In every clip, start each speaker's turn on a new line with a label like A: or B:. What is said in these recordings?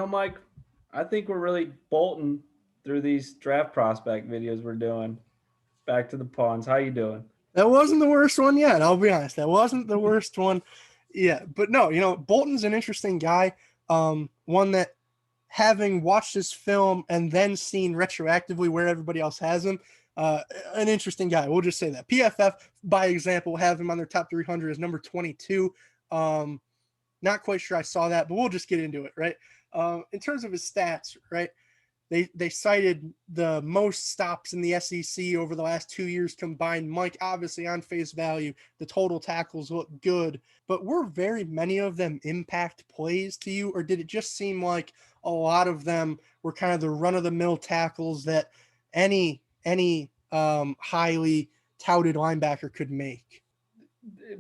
A: Mike, I think we're really bolting through these draft prospect videos we're doing. Back to the pawns. How you doing?
B: That wasn't the worst one yet. I'll be honest. That wasn't the worst one. Yeah, but no, Bolton's an interesting guy. One that having watched his film and then seen retroactively where everybody else has him, an interesting guy. We'll just say that. PFF, by example, have him on their top 300 as number 22. Um, Not quite sure I saw that, but we'll just get into it, right? In terms of his stats, right? They cited the most stops in the SEC over the last 2 years combined. Mike, obviously on face value, the total tackles look good, but were very many of them impact plays to you, or did it just seem like a lot of them were kind of the run of the mill tackles that any highly touted linebacker could make?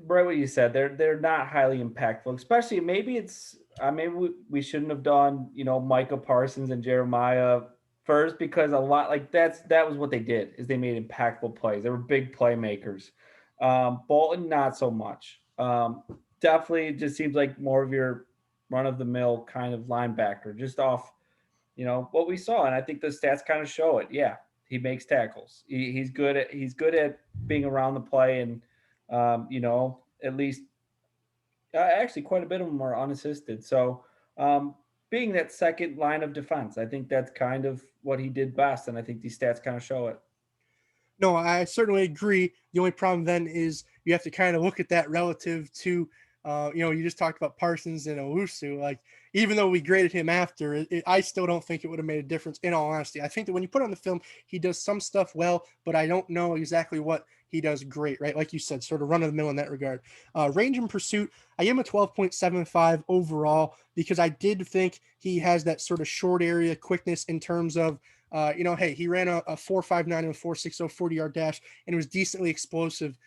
A: Right, what you said. They're not highly impactful. Especially maybe it's maybe we shouldn't have done Micah Parsons and Jeremiah first because a lot like that was what they did is they made impactful plays. They were big playmakers. Bolton not so much. Definitely just seems like more of your run of the mill kind of linebacker, just off what we saw, and I think the stats kind of show it. Yeah, he makes tackles. He's good at being around the play, and at least actually quite a bit of them are unassisted. So being that second line of defense, I think that's kind of what he did best, and I think these stats kind of show it.
B: No, I certainly agree. The only problem then is you have to kind of look at that relative to, you just talked about Parsons and Owusu. Like, even though we graded him after, I still don't think it would have made a difference. In all honesty, I think that when you put on the film, he does some stuff well, but I don't know exactly what he does great. Right, like you said, sort of run of the mill in that regard. Range and pursuit, I give him a 12.75 overall because I did think he has that sort of short area quickness in terms of hey, he ran a 4.59 and a 4.60 40-yard dash, and it was decently explosive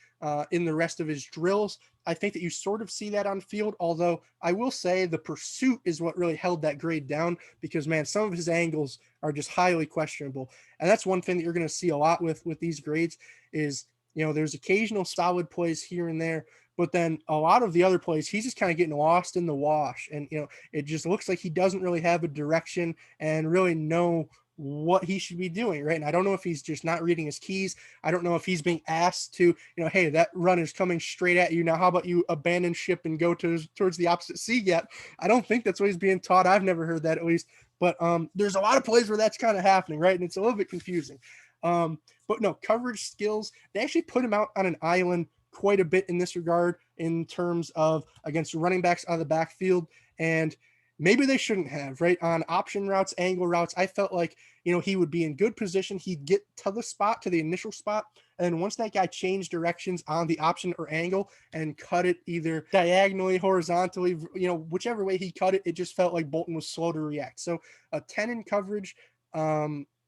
B: in the rest of his drills. I think that you sort of see that on field, although I will say the pursuit is what really held that grade down because, man, some of his angles are just highly questionable. And that's one thing that you're going to see a lot with these grades is, there's occasional solid plays here and there, but then a lot of the other plays, he's just kind of getting lost in the wash. And, it just looks like he doesn't really have a direction and really know what he should be doing, right? And I don't know if he's just not reading his keys. I don't know if he's being asked to, hey, that run is coming straight at you. Now, how about you abandon ship and go towards the opposite sea yet? I don't think that's what he's being taught. I've never heard that at least. But there's a lot of plays where that's kind of happening, right? And it's a little bit confusing. But no, coverage skills, they actually put him out on an island quite a bit in this regard in terms of against running backs out of the backfield. And maybe they shouldn't have, right? On option routes, angle routes, I felt like, he would be in good position. He'd get to the spot, to the initial spot. And then once that guy changed directions on the option or angle and cut it either diagonally, horizontally, whichever way he cut it, it just felt like Bolton was slow to react. So a 10 in coverage,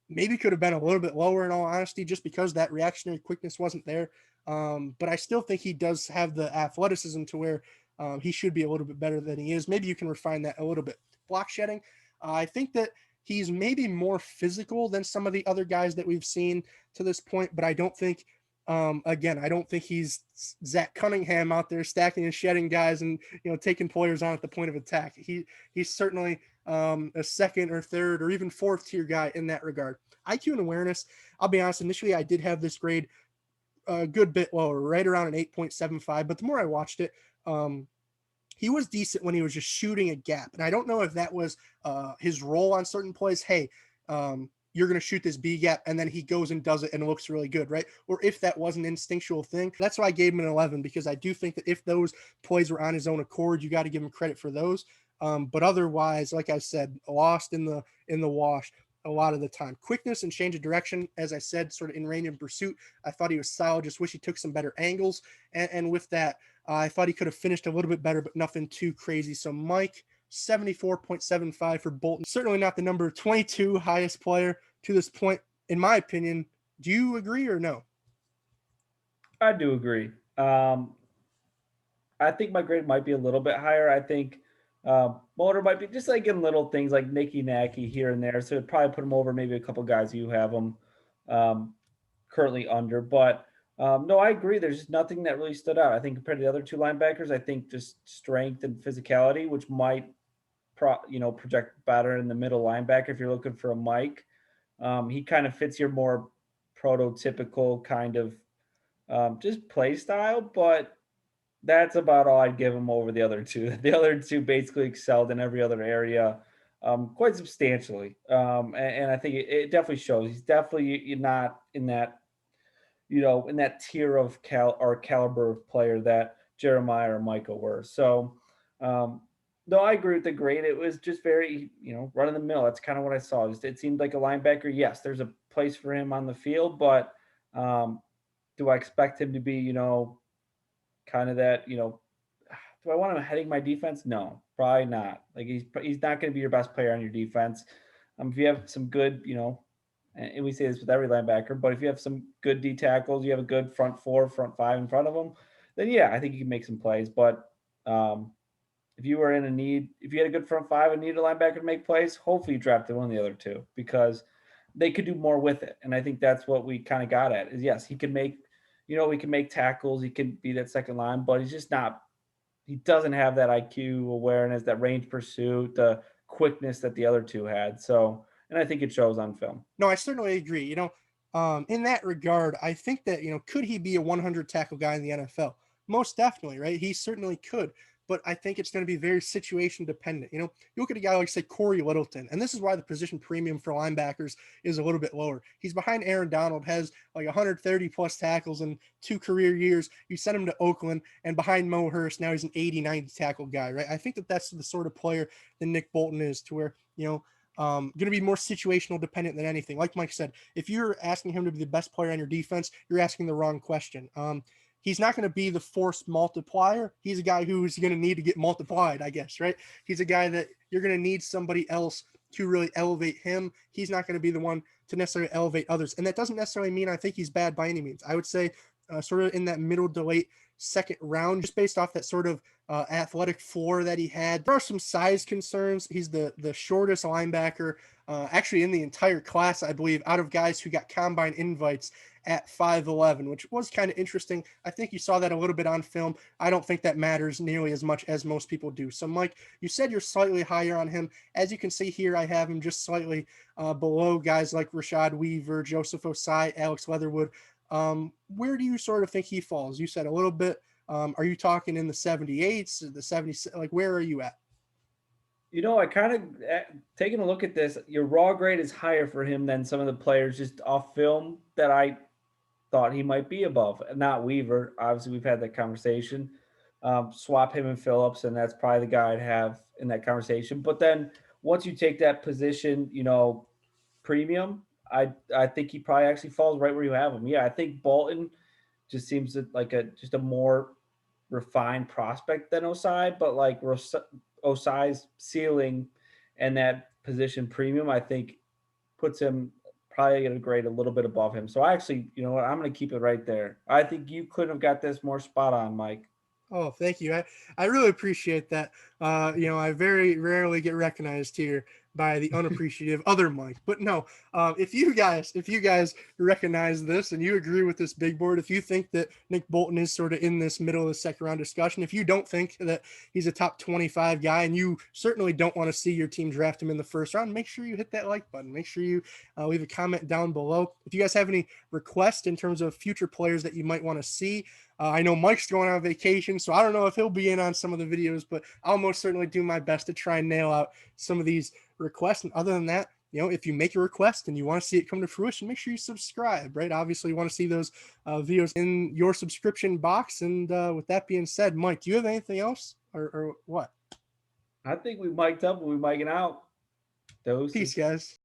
B: maybe could have been a little bit lower in all honesty, just because that reactionary quickness wasn't there. But I still think he does have the athleticism to where he should be a little bit better than he is. Maybe you can refine that a little bit. Block shedding, I think that he's maybe more physical than some of the other guys that we've seen to this point, but I don't think, again, I don't think he's Zach Cunningham out there stacking and shedding guys and taking players on at the point of attack. He's certainly a second or third or even fourth tier guy in that regard. IQ and awareness, I'll be honest, initially I did have this grade a good bit lower, right around an 8.75. But the more I watched it, he was decent when he was just shooting a gap. And I don't know if that was his role on certain plays. Hey, you're going to shoot this B gap, and then he goes and does it and it looks really good, right? Or if that was an instinctual thing. That's why I gave him an 11, because I do think that if those plays were on his own accord, you got to give him credit for those. But otherwise, like I said, lost in the wash a lot of the time. Quickness and change of direction, as I said, sort of in range and pursuit. I thought he was solid. Just wish he took some better angles. And with that, I thought he could have finished a little bit better, but nothing too crazy. So Mike, 74.75 for Bolton. Certainly not the number 22 highest player to this point, in my opinion. Do you agree or no?
A: I do agree. I think my grade might be a little bit higher. I think Motor might be just like in little things like Nicky Nacky here and there. So it'd probably put him over maybe a couple guys who have him um, currently under. But no, I agree. There's just nothing that really stood out. I think compared to the other two linebackers, I think just strength and physicality, which might project better in the middle linebacker if you're looking for a Mike. He kind of fits your more prototypical kind of just play style, but that's about all I'd give him over the other two. The other two basically excelled in every other area, quite substantially, and I think it definitely shows. He's definitely not in that in that tier of caliber of player that Jeremiah or Michael were. So, um, no, I agree with the grade. It was just very, run of the mill. That's kind of what I saw. It seemed like a linebacker. Yes, there's a place for him on the field, but um, do I expect him to be, kind of that, do I want him heading my defense? No, probably not. Like he's not going to be your best player on your defense. If you have some good, and we say this with every linebacker, but if you have some good D tackles, you have a good front four, front five in front of them, then yeah, I think you can make some plays. But um, if you were in a need, if you had a good front five and needed a linebacker to make plays, hopefully you drafted one of the other two because they could do more with it. And I think that's what we kind of got at is yes, he can make, he can make tackles, he can be that second line, but he's just not, he doesn't have that IQ awareness, that range pursuit, the quickness that the other two had. So, and I think it shows on film.
B: No, I certainly agree. In that regard, I think that, could he be a 100 tackle guy in the NFL? Most definitely, right? He certainly could. But I think it's going to be very situation dependent. You look at a guy like, say, Corey Littleton, and this is why the position premium for linebackers is a little bit lower. He's behind Aaron Donald, has like 130 plus tackles in 2 career years. You send him to Oakland, and behind Mo Hurst, now he's an 80, 90 tackle guy, right? I think that that's the sort of player that Nick Bolton is, to where, going to be more situational dependent than anything. Like Mike said, if you're asking him to be the best player on your defense, you're asking the wrong question. He's not going to be the force multiplier. He's a guy who's going to need to get multiplied, I guess, right? He's a guy that you're going to need somebody else to really elevate him. He's not going to be the one to necessarily elevate others. And that doesn't necessarily mean I think he's bad by any means. I would say sort of in that middle to late second round, just based off that sort of athletic floor that he had. There are some size concerns. He's the shortest linebacker actually in the entire class, I believe, out of guys who got combine invites at 5'11", which was kind of interesting. I think you saw that a little bit on film. I don't think that matters nearly as much as most people do. So, Mike, you said you're slightly higher on him. As you can see here, I have him just slightly below guys like Rashad Weaver, Joseph Osai, Alex Leatherwood. Where do you sort of think he falls? You said a little bit. Are you talking in the 78s, the 70s? Like, where are you at?
A: I kind of taking a look at this. Your raw grade is higher for him than some of the players just off film that I thought he might be above. Not Weaver. Obviously, we've had that conversation. Swap him and Phillips, and that's probably the guy I'd have in that conversation. But then once you take that position, premium, I think he probably actually falls right where you have him. Yeah, I think Bolton just seems like just a more refined prospect than Osai, but like Osai's ceiling and that position premium, I think puts him probably going to grade a little bit above him. So I actually, you know what, I'm going to keep it right there. I think you couldn't have got this more spot on, Mike.
B: Oh, thank you. I really appreciate that. I very rarely get recognized here by the unappreciative other Mike. But no, if you guys recognize this and you agree with this big board, if you think that Nick Bolton is sort of in this middle of the second round discussion, if you don't think that he's a top 25 guy, and you certainly don't want to see your team draft him in the first round, make sure you hit that like button. Make sure you leave a comment down below. If you guys have any requests in terms of future players that you might want to see, I know Mike's going on vacation, so I don't know if he'll be in on some of the videos, but I'll most certainly do my best to try and nail out some of these requests. And other than that, if you make a request and you want to see it come to fruition, make sure you subscribe, right? Obviously, you want to see those videos in your subscription box. And with that being said, Mike, do you have anything else or what?
A: I think we mic'd up and we micing out.
B: Peace,
A: Doses.
B: guys.